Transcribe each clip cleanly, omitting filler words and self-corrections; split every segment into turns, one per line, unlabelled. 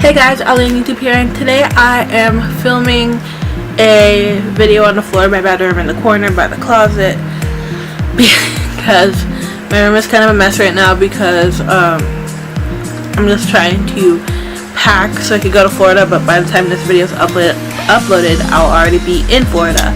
Hey guys, Allie on YouTube here, and today I am filming a video on the floor of my bedroom in the corner by the closet because my room is kind of a mess right now because I'm just trying to pack so I could go to Florida, but by the time this video is uploaded I'll already be in Florida.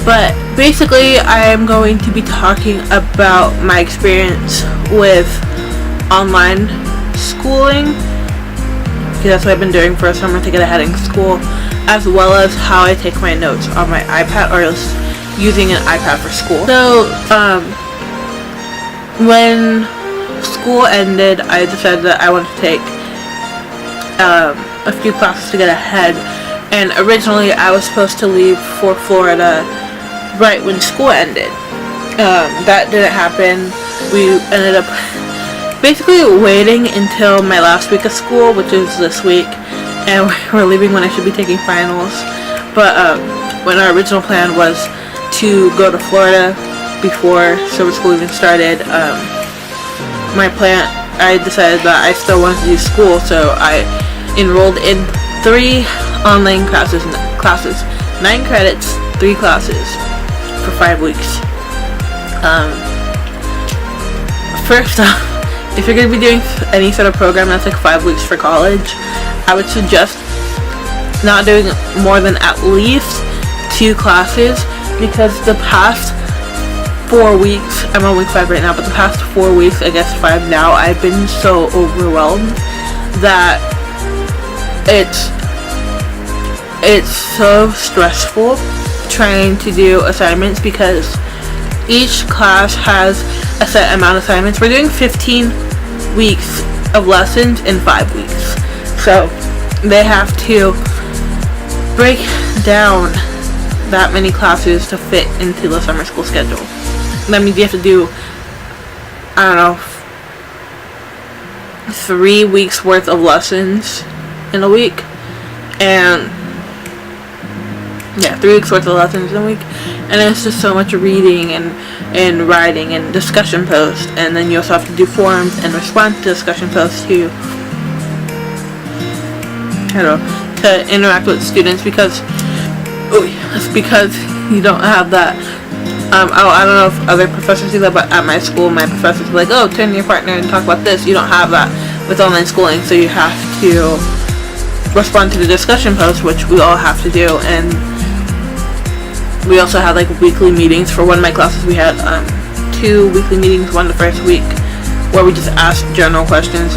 But basically I am going to be talking about my experience with online schooling, because that's what I've been doing for a summer to get ahead in school, as well as how I take my notes on my iPad, or else using an iPad for school. So when school ended, I decided that I wanted to take a few classes to get ahead, and originally I was supposed to leave for Florida right when school ended. That didn't happen. We ended up basically waiting until my last week of school, which is this week, and we're leaving when I should be taking finals. But when our original plan was to go to Florida before summer school even started, I decided that I still wanted to do school, so I enrolled in 3 online classes, 9 credits, 3 classes for 5 weeks. First off, if you're going to be doing any sort of program that's like 5 weeks for college, I would suggest not doing more than at least 2 classes, because the past 4 weeks, I'm on week 5 right now, but the past 4 weeks, I guess 5 now, I've been so overwhelmed that it's so stressful trying to do assignments, because each class has a set amount of assignments. We're doing 15 weeks of lessons in 5 weeks, so they have to break down that many classes to fit into the summer school schedule. That means you have to do, I don't know, 3 weeks worth of lessons in a week, and 3 weeks worth of lessons in a week, and it's just so much reading and writing and discussion posts, and then you also have to do forms and respond to discussion posts to interact with students, because you don't have that. I don't know if other professors do that, but at my school, my professors are like, oh, turn to your partner and talk about this. You don't have that with online schooling, so you have to respond to the discussion posts, which we all have to do. And we also had like weekly meetings. For one of my classes, we had 2 weekly meetings, one the first week where we just asked general questions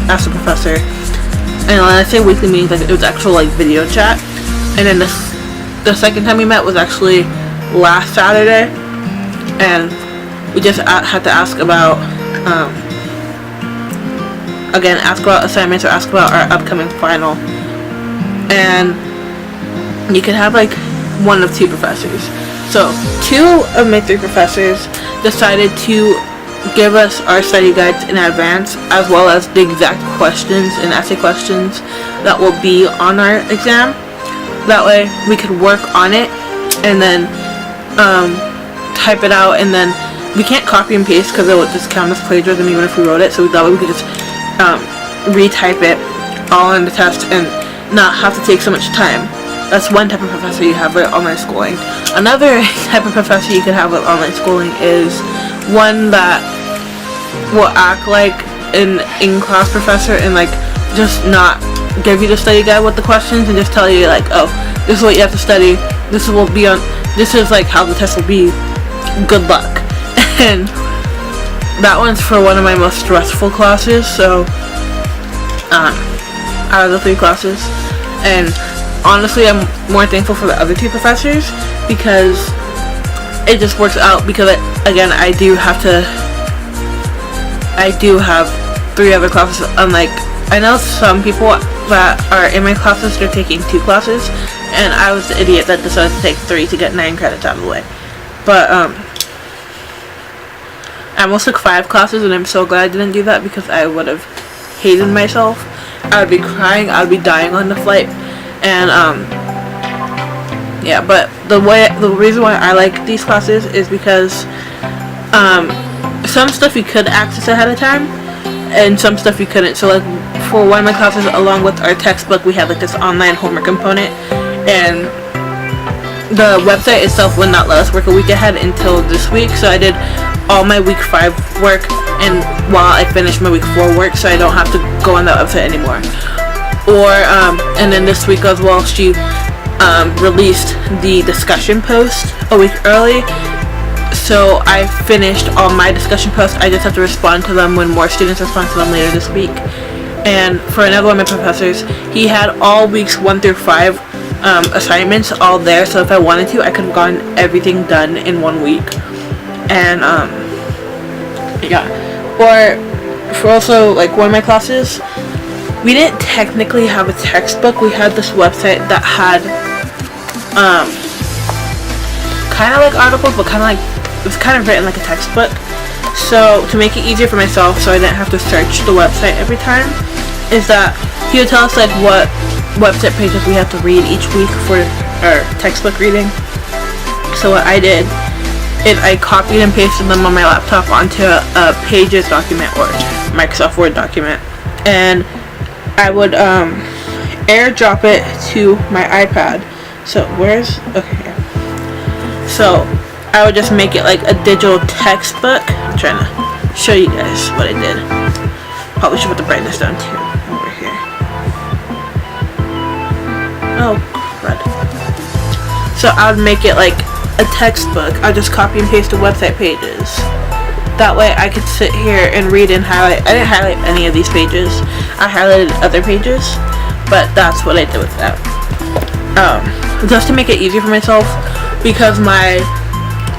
ask the professor, and when I say weekly meetings, like, it was actual like video chat. And then the second time we met was actually last Saturday, and we just had to ask about assignments, or ask about our upcoming final. And you could have like one of 2 professors. So 2 of my 3 professors decided to give us our study guides in advance, as well as the exact questions and essay questions that will be on our exam. That way we could work on it and then type it out, and then we can't copy and paste because it would just count as plagiarism even if we wrote it, so that way we could just retype it all on the test and not have to take so much time. That's one type of professor you have with online schooling. Another type of professor you could have with online schooling is one that will act like an in-class professor and like just not give you the study guide with the questions, and just tell you like, oh, this is what you have to study, this is like how the test will be, good luck. And that one's for one of my most stressful classes, so out of the 3 classes. And honestly, I'm more thankful for the other 2 professors, because it just works out, because I do have 3 other classes. Unlike, I know some people that are in my classes, they're taking 2 classes, and I was the idiot that decided to take 3 to get 9 credits out of the way. But I almost took 5 classes, and I'm so glad I didn't do that, because I would have hated myself. I would be crying, I would be dying on the flight. And but the reason why I like these classes is because some stuff you could access ahead of time, and some stuff you couldn't. So like for one of my classes, along with our textbook, we had like this online homework component, and the website itself would not let us work a week ahead until this week. So I did all my week 5 work, and while I finished my week 4 work, so I don't have to go on that website anymore. And then this week as well, she released the discussion post a week early. So I finished all my discussion posts. I just have to respond to them when more students respond to them later this week. And for another one of my professors, he had all weeks 1 through 5 assignments all there. So if I wanted to, I could have gotten everything done in 1 week. And yeah. Or for also like one of my classes, we didn't technically have a textbook. We had this website that had kind of like articles, but kind of like, it was kind of written like a textbook. So to make it easier for myself, so I didn't have to search the website every time, is that he would tell us like what website pages we have to read each week for our textbook reading. So what I did is I copied and pasted them on my laptop onto a Pages document or Microsoft Word document, and I would airdrop it to my iPad. So okay. So I would just make it like a digital textbook. I'm trying to show you guys what I did. Probably should put the brightness down too over here. Oh, crud. So I would make it like a textbook. I'll just copy and paste the website pages. That way I could sit here and read and highlight. I didn't highlight any of these pages. I highlighted other pages, but that's what I did with that. Just to make it easier for myself, because my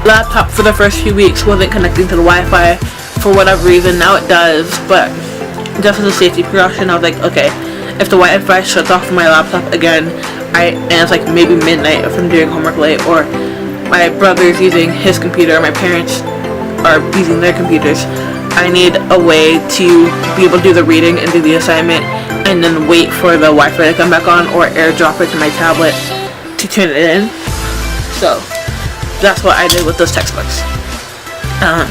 laptop for the first few weeks wasn't connecting to the Wi-Fi for whatever reason. Now it does, but just as a safety precaution, I was like, okay, if the Wi-Fi shuts off my laptop again, and it's like maybe midnight if I'm doing homework late, or my brother's using his computer, or my parents are using their computers, I need a way to be able to do the reading and do the assignment, and then wait for the Wi-Fi to come back on, or airdrop it to my tablet to turn it in. So that's what I did with those textbooks. And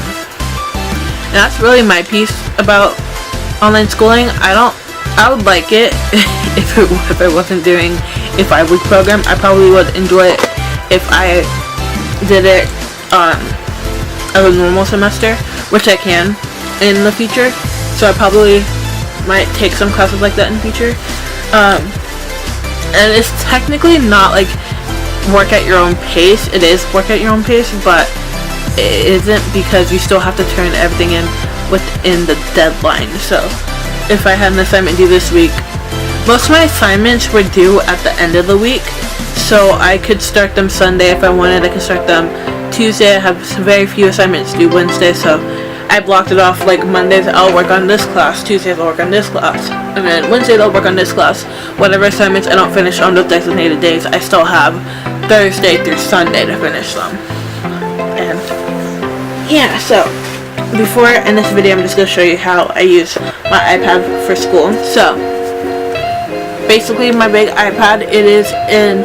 that's really my piece about online schooling. I would like it if I wasn't doing a 5-week program. I probably would enjoy it if I did it as a normal semester, which I can in the future. So I probably might take some classes like that in the future. And it's technically not like work at your own pace. It is work at your own pace, but it isn't, because you still have to turn everything in within the deadline. So if I had an assignment due this week, most of my assignments were due at the end of the week, so I could start them Sunday if I wanted. I could start them Tuesday. I have very few assignments due Wednesday, so I blocked it off. Like Mondays I'll work on this class, Tuesdays I'll work on this class, and then Wednesdays I'll work on this class. Whatever assignments I don't finish on those designated days, I still have Thursday through Sunday to finish them. And yeah, so before I end this video, I'm just going to show you how I use my iPad for school. So basically my big iPad, it is an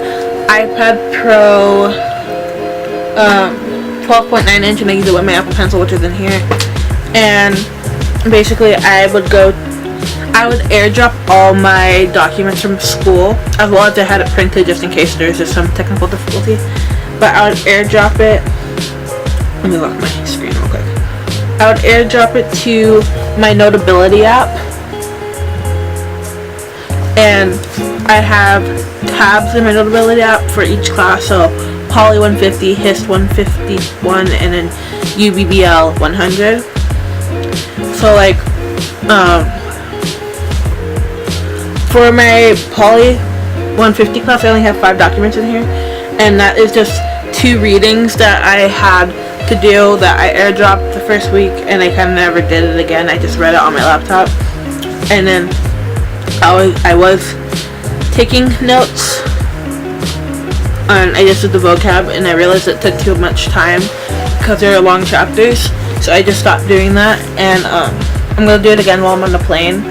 iPad Pro 12.9 inch, and I use it with my Apple Pencil, which is in here. And basically I would airdrop all my documents from school, as well as I had it printed just in case there's just some technical difficulty. But I would airdrop it. Let me lock my screen real quick. I would airdrop it to my Notability app, and I have tabs in my Notability app for each class. So Poly 150, Hist 151, and then UBBL 100. So like for my Poly 150 class, I only have 5 documents in here, and that is just 2 readings that I had to do that I airdropped the first week, and I kind of never did it again. I just read it on my laptop, and then I was taking notes, and I just did the vocab, and I realized it took too much time because there are long chapters, so I just stopped doing that. And I'm gonna do it again while I'm on the plane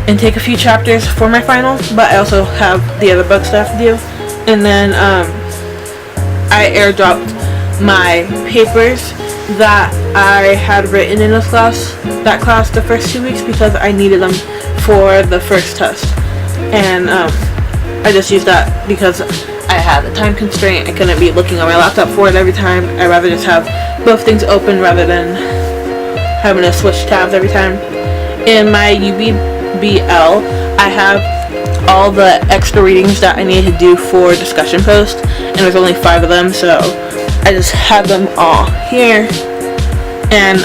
and take a few chapters for my final, but I also have the other books that I have to do. And then I airdropped my papers that I had written in that class the first 2 weeks because I needed them for the first test. And I just used that because I had a time constraint. I couldn't be looking on my laptop for it every time. I'd rather just have both things open rather than having to switch tabs every time. In my UBBL, I have all the extra readings that I needed to do for discussion post, and there's only 5 of them, so I just have them all here. And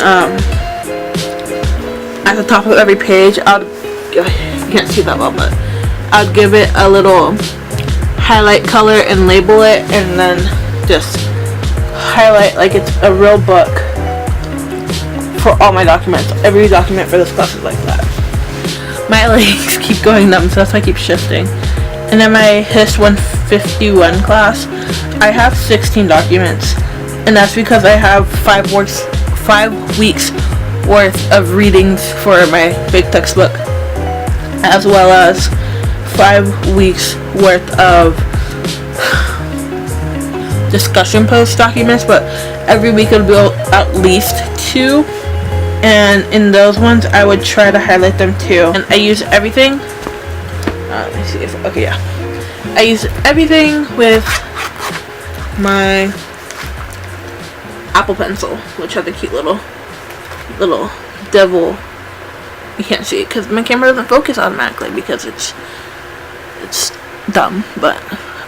at the top of every page, you can't see that well, but I'll give it a little highlight color and label it, and then just highlight like it's a real book for all my documents. Every document for this class is like that. My legs keep going numb, so that's why I keep shifting. And then my Hist 151 class, I have 16 documents, and that's because I have 5 weeks worth of readings for my big textbook, as well as 5 weeks worth of discussion post documents, but every week it'll be at least 2, and in those ones I would try to highlight them too. And I use everything, let me see if, okay, yeah, I use everything with my Apple Pencil, which has a cute little devil. You can't see it because my camera doesn't focus automatically because it's dumb, but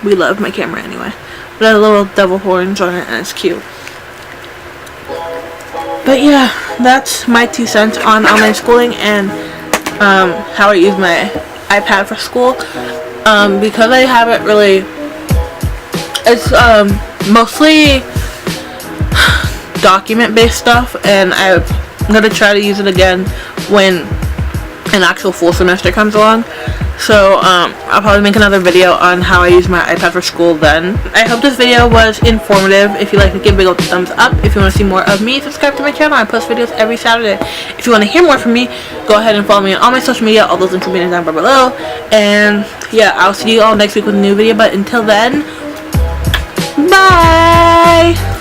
we love my camera anyway. But it has little devil horns on it and it's cute. But yeah, that's my 2 cents on online schooling and how I use my iPad for school. Because I haven't really, it's mostly document based stuff, and I'm gonna try to use it again when an actual full semester comes along. So I'll probably make another video on how I use my iPad for school then. I hope this video was informative. If you like it, give a big old thumbs up. If you want to see more of me, subscribe to my channel. I post videos every Saturday. If you want to hear more from me, go ahead and follow me on all my social media. All those links will be down below. And yeah, I'll see you all next week with a new video. But until then, bye!